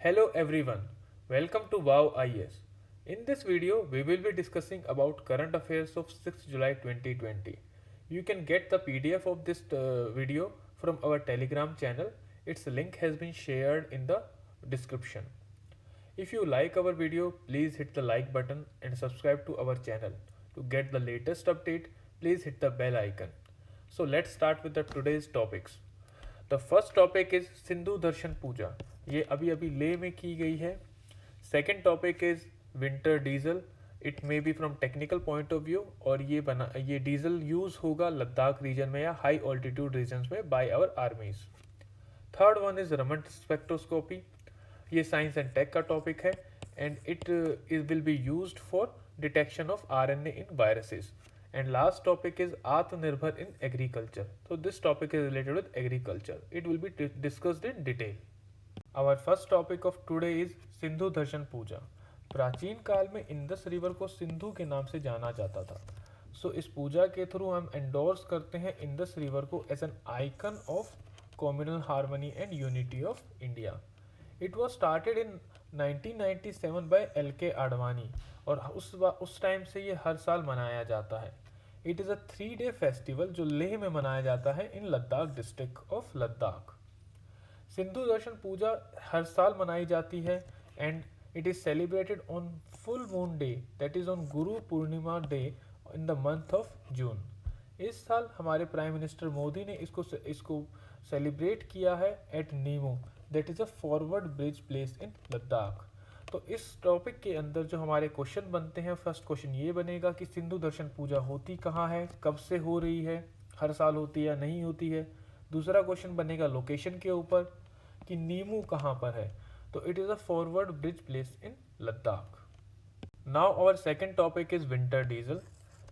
Hello everyone, welcome to Wow IS. In this video, we will be discussing about current affairs of 6th July 2020. You can get the PDF of this video from our Telegram channel. Its link has been shared in the description. If you like our video, please hit the like button and subscribe to our channel. To get the latest update, please hit the bell icon. So let's start with the today's topics. The first topic is Sindhu Darshan Puja, ये अभी अभी लेह में की गई है. Second topic is winter diesel. It may be from technical point of view और ये diesel use होगा लद्दाख रीजन में या हाई ऑल्टीट्यूड रीजन में by our armies. Third one is Raman spectroscopy. ये साइंस एंड टेक का टॉपिक है and it will be used for detection of RNA in viruses. And last topic is Atmanirbhar in agriculture. So this topic is related with agriculture. It will be discussed in detail. Our first topic of today is Sindhu Darshan Puja. प्राचीन काल में Indus river को सिंधु के नाम से जाना जाता था. सो इस पूजा के थ्रू हम एंडोर्स करते हैं इंडस रिवर को as an icon of communal harmony and unity of India. It was started in 1997 by LK Advani और उस टाइम से ये हर साल मनाया जाता है. It is a 3-day festival जो लेह में मनाया जाता है in Ladakh district of Ladakh. Sindhu Darshan Puja हर साल मनाई जाती है and it is celebrated on full moon day, that is on Guru Purnima day in the month of June. इस साल हमारे प्राइम मिनिस्टर मोदी ने इसको सेलिब्रेट किया है at Nimu, that is a forward bridge place in Ladakh. तो इस टॉपिक के अंदर जो हमारे क्वेश्चन बनते हैं, फर्स्ट क्वेश्चन ये बनेगा कि सिंधु दर्शन पूजा होती कहाँ है, कब से हो रही है, हर साल होती है या नहीं होती है. दूसरा क्वेश्चन बनेगा लोकेशन के ऊपर कि नीमू कहाँ पर है. तो it is a forward bridge place in Ladakh. Now our second topic is winter diesel.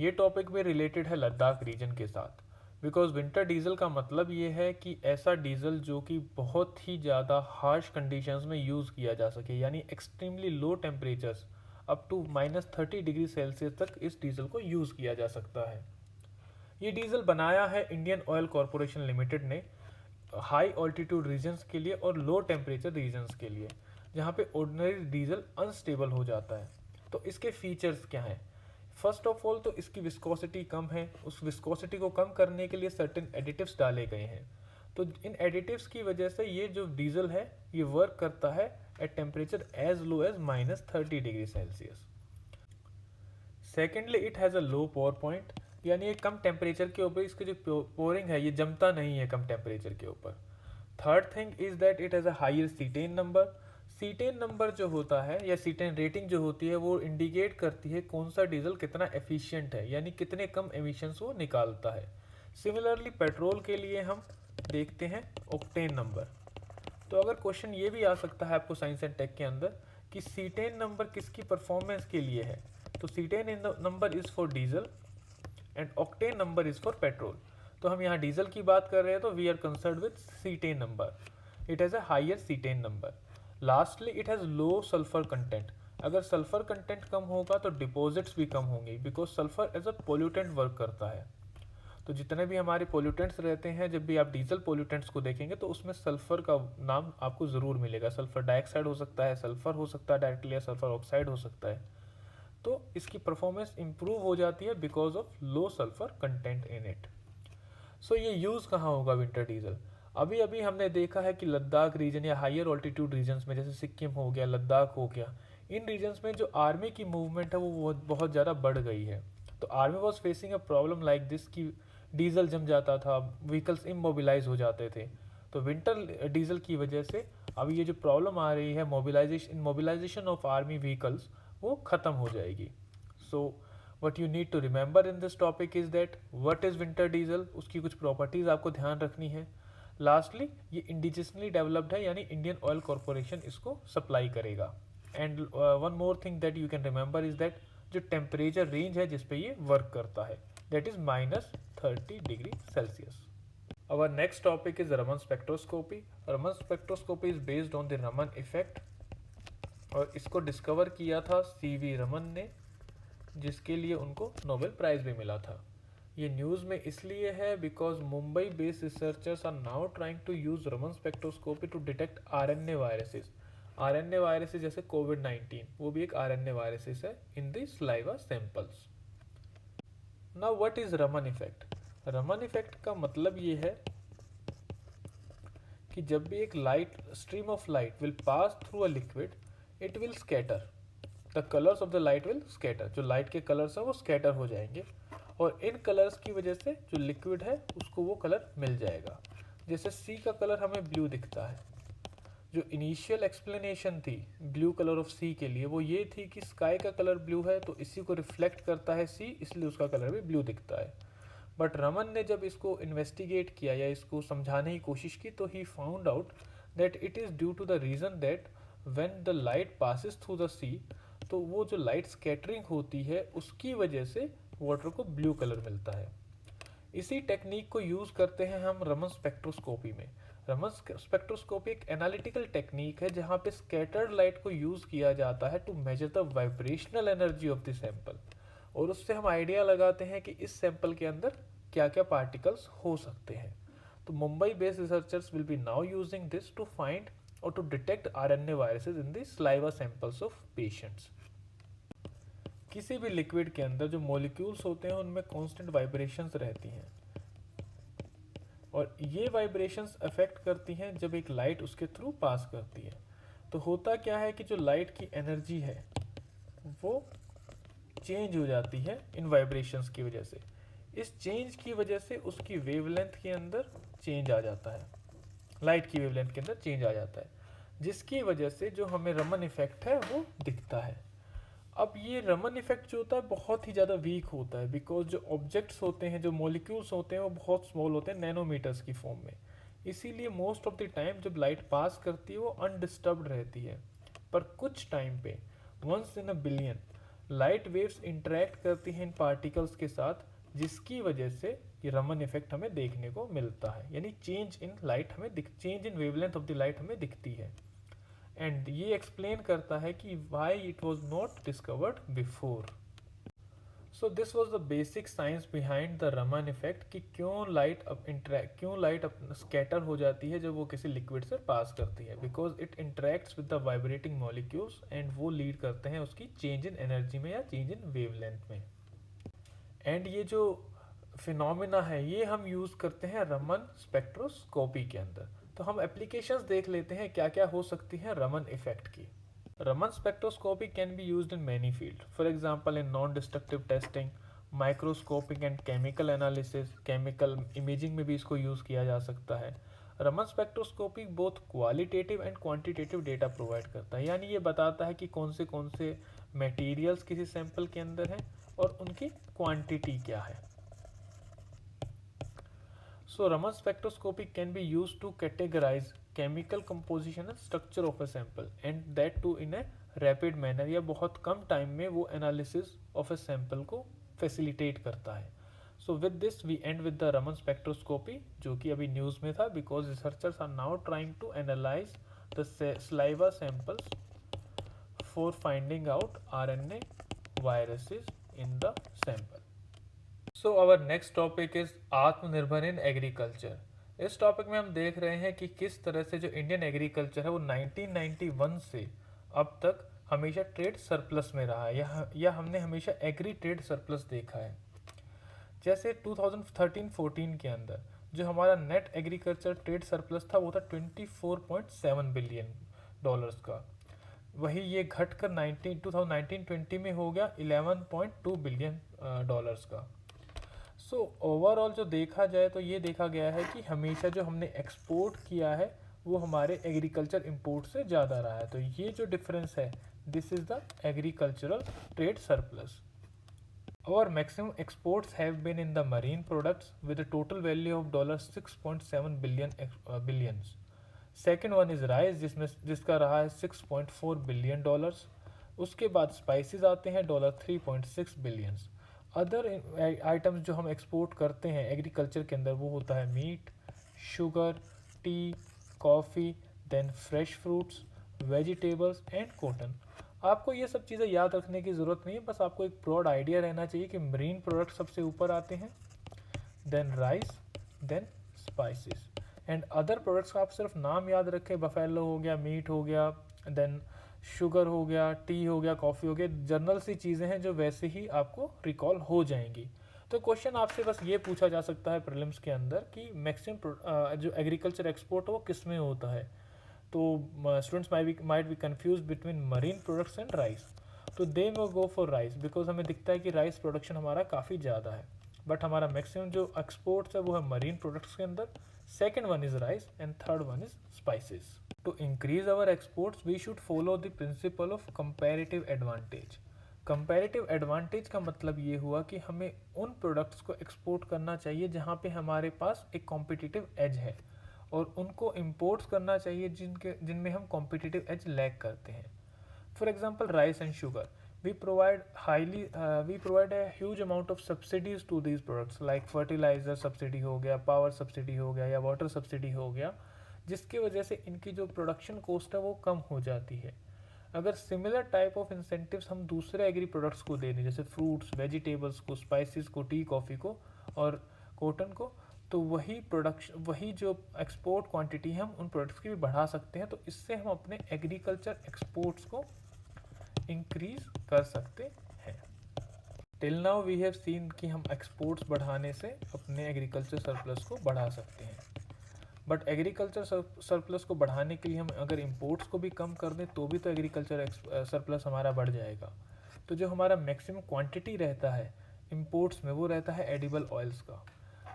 ये टॉपिक भी रिलेटेड है लद्दाख रीजन के साथ, बिकॉज विंटर डीजल का मतलब ये है कि ऐसा डीजल जो कि बहुत ही ज़्यादा हार्श कंडीशंस में यूज़ किया जा सके, यानी extremely low temperatures up to -30 degree Celsius तक इस डीजल को यूज़ किया जा सकता है. ये डीजल बनाया है इंडियन ऑयल कॉरपोरेशन लिमिटेड ने हाई ऑल्टीट्यूड रीजन्स के लिए और लो टेम्परेचर रीजन्स के लिए, जहाँ पे ऑर्डिनरी डीजल अनस्टेबल हो जाता है. तो इसके फीचर्स क्या हैं? फर्स्ट ऑफ ऑल तो इसकी विस्कोसिटी कम है. उस विस्कोसिटी को कम करने के लिए सर्टेन एडिटिव्स डाले गए हैं. तो इन एडिटिव्स की वजह से ये जो डीजल है ये वर्क करता है at temperature as low as -30 degree Celsius. Secondly it has a low pour point, यानी ये कम टेम्परेचर के ऊपर इसकी जो पोरिंग है ये जमता नहीं है कम टेम्परेचर के ऊपर. Third thing is that it has a higher cetane number. Cetane number जो होता है या सीटेन रेटिंग जो होती है वो इंडिकेट करती है कौन सा डीजल कितना एफिशिएंट है, यानी कितने कम एमिशंस वो निकालता है. सिमिलरली पेट्रोल के लिए हम देखते हैं ऑक्टेन नंबर. तो अगर क्वेश्चन ये भी आ सकता है आपको साइंस एंड टेक के अंदर कि सीटेन नंबर किसकी परफॉर्मेंस के लिए है, तो cetane number is for diesel and octane number is for petrol. तो हम यहाँ डीजल की बात कर रहे हैं तो we are concern with cetane number. It has a higher cetane number. Lastly it has low sulphur content. अगर सल्फर कंटेंट कम होगा तो डिपॉजिट्स भी कम होंगे, because sulphur as a pollutant work करता है. तो जितने भी हमारे पोल्यूटेंट्स रहते हैं, जब भी आप डीजल पोल्यूटेंट्स को देखेंगे तो उसमें सल्फर का नाम आपको ज़रूर मिलेगा. सल्फर डाइऑक्साइड हो सकता है, सल्फर हो सकता है डायरेक्टली, या सल्फर ऑक्साइड हो सकता है. तो इसकी परफॉर्मेंस इंप्रूव हो जाती है because of low sulphur content in it. So ये यूज़ कहाँ होगा विंटर डीजल? अभी अभी हमने देखा है कि लद्दाख रीजन या हायर ऑल्टीट्यूड रीजन्स में, जैसे सिक्किम हो गया, लद्दाख हो गया, इन रीजन्स में जो आर्मी की मूवमेंट है वो बहुत ज़्यादा बढ़ गई है. तो army was facing a problem like this कि डीजल जम जाता था, व्हीकल्स इमोबिलाइज हो जाते थे. तो विंटर डीजल की वजह से अभी ये जो प्रॉब्लम आ रही है मोबिलाइजेशन ऑफ आर्मी व्हीकल्स, वो ख़त्म हो जाएगी. So what you need to remember in this topic is that what is winter diesel, उसकी कुछ प्रॉपर्टीज़ आपको ध्यान रखनी है. लास्टली ये इंडिजिनसली डेवलप्ड है, यानी इंडियन ऑयल कॉरपोरेशन इसको सप्लाई करेगा. And one more thing that you can remember is that जो टेम्परेचर रेंज है जिस पे ये वर्क करता है, that is -30 degree Celsius. Our next topic is Raman spectroscopy. Raman spectroscopy is based on the Raman effect और इसको discover किया था CV रमन ने, जिसके लिए उनको नोबेल प्राइज़ भी मिला था. ये न्यूज़ में इसलिए है because Mumbai based researchers are now trying to use Raman spectroscopy to detect RNA viruses. RNA viruses जैसे कोविड-19, वो भी एक आरएनए वायरसेस है in the saliva samples. Now what is Raman effect? Raman effect का मतलब ये है कि जब भी एक light stream of light will pass through a liquid, it will scatter, the colours of the light will scatter, जो लाइट के कलर्स हैं वो स्कैटर हो जाएंगे और इन कलर्स की वजह से जो लिक्विड है उसको वो कलर मिल जाएगा। जैसे सी का कलर हमें ब्लू दिखता है। जो इनिशियल एक्सप्लेनेशन थी ब्लू कलर ऑफ सी के लिए वो ये थी कि स्काई का कलर ब्लू है तो इसी को रिफ्लेक्ट करता है सी, इसलिए उसका कलर भी ब्लू दिखता है। बट रमन ने जब इसको इन्वेस्टिगेट किया या इसको समझाने की कोशिश की तो he found out that it is due to the reason that when the light passes through the sea, तो वो जो लाइट स्कैटरिंग होती है उसकी वजह से वाटर को ब्लू कलर मिलता है। इसी टेक्निक को यूज़ करते हैं हम रमन स्पेक्ट्रोस्कोपी में। रमन स्पेक्ट्रोस्कोपी एक एनालिटिकल टेक्निक है जहाँ पे स्कैटर्ड लाइट को यूज़ किया जाता है to measure the vibrational energy of the sample, और उससे हम आइडिया लगाते हैं कि इस सैंपल के अंदर क्या क्या पार्टिकल्स हो सकते हैं। तो Mumbai based researchers will be now using this to find और to detect RNA viruses in the saliva samples of patients. किसी भी लिक्विड के अंदर जो मॉलिक्यूल्स होते हैं उनमें कांस्टेंट वाइब्रेशंस रहती हैं और ये वाइब्रेशंस अफेक्ट करती हैं जब एक लाइट उसके थ्रू पास करती है। तो होता क्या है कि जो लाइट की एनर्जी है वो चेंज हो जाती है इन वाइब्रेशंस की वजह से। इस चेंज की वजह से उसकी वेवलेंथ के अंदर चेंज आ जाता है, लाइट की वेवलेंथ के अंदर चेंज आ जाता है, जिसकी वजह से जो हमें रमन इफेक्ट है वो दिखता है। अब ये रमन इफेक्ट जो होता है बहुत ही ज़्यादा वीक होता है बिकॉज जो ऑब्जेक्ट्स होते हैं, जो मॉलिक्यूल्स होते हैं वो बहुत स्मॉल होते हैं, नैनोमीटर्स की फॉर्म में। इसीलिए मोस्ट ऑफ द टाइम जब लाइट पास करती है वो अनडिस्टर्ब्ड रहती है। पर कुछ टाइम पे, once in a billion, light waves interact करती हैं इन पार्टिकल्स के साथ, जिसकी वजह से ये रमन इफेक्ट हमें देखने को मिलता है, यानी चेंज इन लाइट हमें change in wavelength of the light हमें दिखती है। एंड ये एक्सप्लेन करता है कि why it was not discovered before. So this was the basic science behind the Raman effect कि क्यों लाइट स्कैटर हो जाती है जब वो किसी लिक्विड से पास करती है, because it interacts with the vibrating molecules and वो लीड करते हैं उसकी चेंज इन एनर्जी में या चेंज इन वेवलेंथ में। एंड ये जो फिनोमिना है ये हम यूज़ करते हैं रमन स्पेक्ट्रोस्कोपी के अंदर। तो हम एप्लीकेशंस देख लेते हैं क्या क्या हो सकती हैं रमन इफेक्ट की। Raman spectroscopy can be used in many field, for example in non destructive testing, microscopic and chemical analysis, chemical imaging में भी इसको यूज़ किया जा सकता है। Raman spectroscopy both qualitative and quantitative data provide करता है, यानी ये बताता है कि कौन से मटेरियल्स किसी सैंपल के अंदर हैं और उनकी क्वांटिटी क्या है। So Raman spectroscopy can be used to categorize chemical composition and structure of a sample and that too in a rapid manner, या बहुत कम टाइम में वो analysis of a sample को facilitate करता है। So with this we end with the Raman spectroscopy जो कि अभी न्यूज़ में था, because researchers are now trying to analyze the saliva samples for finding out RNA viruses in the sample. So our next topic is Atmanirbhar in agriculture. इस topic में हम देख रहे हैं कि किस तरह से जो इंडियन एग्रीकल्चर है वो 1991 से अब तक हमेशा ट्रेड सरप्लस में रहा है, या हमने हमेशा एग्री ट्रेड सरप्लस देखा है। जैसे 2013-14 के अंदर जो हमारा नेट एग्रीकल्चर ट्रेड सरप्लस था वो था $24.7 बिलियन का, वही ये घटकर 2019-20 में हो गया $11.2 बिलियन का। सो ओवरऑल जो देखा जाए तो ये देखा गया है कि हमेशा जो हमने एक्सपोर्ट किया है वो हमारे एग्रीकल्चर इंपोर्ट से ज़्यादा रहा है। तो ये जो डिफरेंस है, this is the agricultural trade surplus. और maximum exports have been in the marine products with a total value of $6.7 billion. Second one is rice जिसका रहा है $6.4 बिलियन। उसके बाद स्पाइसेस आते हैं $3.6 बिलियन। अदर आइटम्स जो हम एक्सपोर्ट करते हैं एग्रीकल्चर के अंदर वो होता है meat, sugar, tea, coffee, then fresh fruits, vegetables and cotton. आपको ये सब चीज़ें याद रखने की ज़रूरत नहीं है, बस आपको एक ब्रॉड आइडिया रहना चाहिए कि मरीन प्रोडक्ट सबसे ऊपर आते हैं, then rice, then spices and other products का आप सिर्फ नाम याद रखें, बफेलो हो गया, मीट हो गया, देन शुगर हो गया, टी हो गया, कॉफ़ी हो गया, जनरल सी चीज़ें हैं जो वैसे ही आपको रिकॉल हो जाएंगी। तो क्वेश्चन आपसे बस ये पूछा जा सकता है प्रीलिम्स के अंदर कि मैक्सिमम जो एग्रीकल्चर एक्सपोर्ट है वो किस में होता है। तो students might be confuse between marine products and rice. तो दे में गो फॉर राइस बिकॉज हमें दिखता है कि राइस प्रोडक्शन हमारा काफ़ी ज़्यादा है, बट हमारा मैक्सिमम जो एक्सपोर्ट्स है वो है मरीन प्रोडक्ट्स के अंदर। Second one is rice and third one is spices. To increase our exports, we should follow the principle of comparative advantage. Comparative advantage का मतलब ये हुआ कि हमें उन प्रोडक्ट्स को एक्सपोर्ट करना चाहिए जहाँ पे हमारे पास एक कॉम्पिटिटिव एज है, और उनको इम्पोर्ट्स करना चाहिए जिनमें हम कॉम्पिटिटिव एज लैक करते हैं। For example rice and sugar, we provide a huge amount of subsidies to these products like fertilizer subsidy हो गया, पावर सब्सिडी हो गया या वाटर सब्सिडी हो गया, जिसकी वजह से इनकी जो प्रोडक्शन कॉस्ट है वो कम हो जाती है। अगर सिमिलर टाइप ऑफ इंसेंटिव्स हम दूसरे एग्री प्रोडक्ट्स को दे दें, जैसे फ्रूट्स, वेजिटेबल्स को, स्पाइसेस को, टी कॉफ़ी को और कॉटन को, तो वही जो एक्सपोर्ट क्वांटिटी है हम उन प्रोडक्ट्स की भी बढ़ा सकते हैं। तो इससे हम अपने एग्रीकल्चर एक्सपोर्ट्स को इंक्रीज कर सकते हैं। Till now we have seen कि हम एक्सपोर्ट्स बढ़ाने से अपने एग्रीकल्चर सरप्लस को बढ़ा सकते हैं, बट एग्रीकल्चर सरप्लस को बढ़ाने के लिए हम अगर इंपोर्ट्स को भी कम कर दें तो भी तो एग्रीकल्चर सरप्लस हमारा बढ़ जाएगा। तो जो हमारा मैक्सिमम क्वांटिटी रहता है इंपोर्ट्स में वो रहता है एडिबल ऑयल्स का।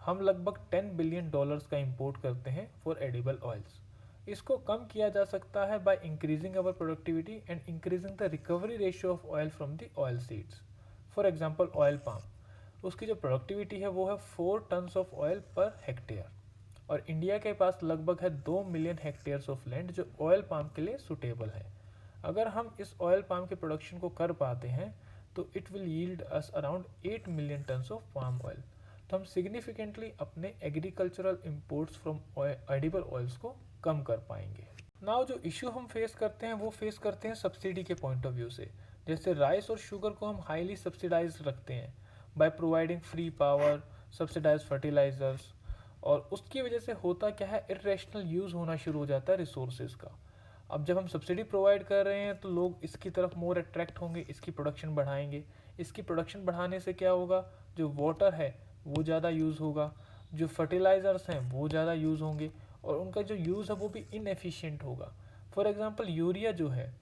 हम लगभग $10 बिलियन का इंपोर्ट करते हैं फॉर एडिबल ऑयल्स। इसको कम किया जा सकता है by increasing our productivity and increasing the recovery ratio of oil from the oil seeds. For example oil palm, उसकी जो प्रोडक्टिविटी है वो है 4 tons of oil per hectare, और इंडिया के पास लगभग है 2 मिलियन हेक्टेयर्स ऑफ लैंड जो ऑयल पाम के लिए सुटेबल है। अगर हम इस ऑयल पाम के प्रोडक्शन को कर पाते हैं तो it will yield us around 8 million tons of palm oil. तो हम सिग्निफिकेंटली अपने agricultural imports from edible oils को कम कर पाएंगे। नाउ जो इशू हम फेस करते हैं वो फेस करते हैं सब्सिडी के पॉइंट ऑफ व्यू से। जैसे राइस और शुगर को हम हाईली सब्सिडाइज रखते हैं by providing free power, subsidise fertilisers, और उसकी वजह से होता क्या है, इरेशनल यूज़ होना शुरू हो जाता है रिसोर्सेज का। अब जब हम सब्सिडी प्रोवाइड कर रहे हैं तो लोग इसकी तरफ मोर अट्रैक्ट होंगे, इसकी प्रोडक्शन बढ़ाएंगे। इसकी प्रोडक्शन बढ़ाने से क्या होगा, जो वाटर है वो ज़्यादा यूज़ होगा, जो फर्टिलाइज़र्स हैं वो ज़्यादा यूज़ होंगे, और उनका जो यूज़ है वो भी इनएफिशिएंट होगा। फॉर एग्जांपल यूरिया जो है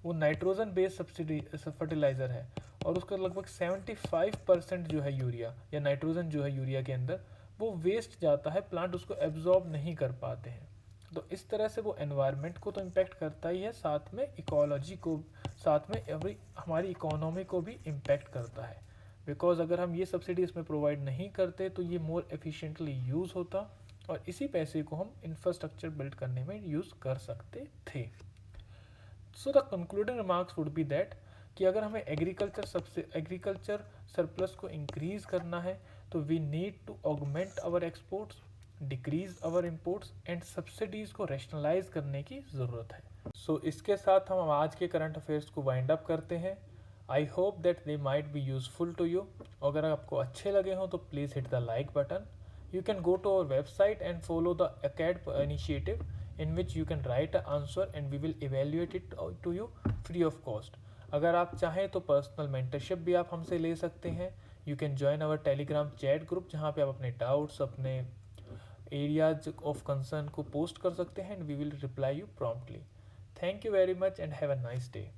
वो नाइट्रोजन बेस्ड सब्सिडी फर्टिलाइज़र है, और उसका लगभग 75% जो है यूरिया या नाइट्रोजन जो है यूरिया के अंदर वो वेस्ट जाता है, प्लांट उसको एब्जॉर्ब नहीं कर पाते हैं। तो इस तरह से वो एनवायरनमेंट को तो इम्पेक्ट करता ही है, साथ में इकोलॉजी को, साथ में हमारी इकोनॉमी को भी इम्पेक्ट करता है। बिकॉज अगर हम ये सब्सिडी इसमें प्रोवाइड नहीं करते तो ये मोर एफिशिएंटली यूज़ होता, और इसी पैसे को हम इंफ्रास्ट्रक्चर बिल्ड करने में यूज़ कर सकते थे। So the concluding remarks would be that कि अगर हमें एग्रीकल्चर सरप्लस को इंक्रीज करना है तो we need to augment our exports, decrease our imports and subsidies को रैशनलाइज करने की ज़रूरत है। सो इसके साथ हम आज के करंट अफेयर्स को वाइंड अप करते हैं। I hope that they might be useful to you. अगर आपको अच्छे लगे हों तो please hit the like button. You can go to our website and follow the ACAD initiative in which you can write an answer and we will evaluate it to you free of cost. अगर आप चाहें तो personal mentorship भी आप हमसे ले सकते हैं। You can join our Telegram chat group जहाँ पे आप अपने डाउट्स, अपने एरियाज ऑफ कंसर्न को पोस्ट कर सकते हैं and we will reply you promptly. Thank you very much and have a nice day.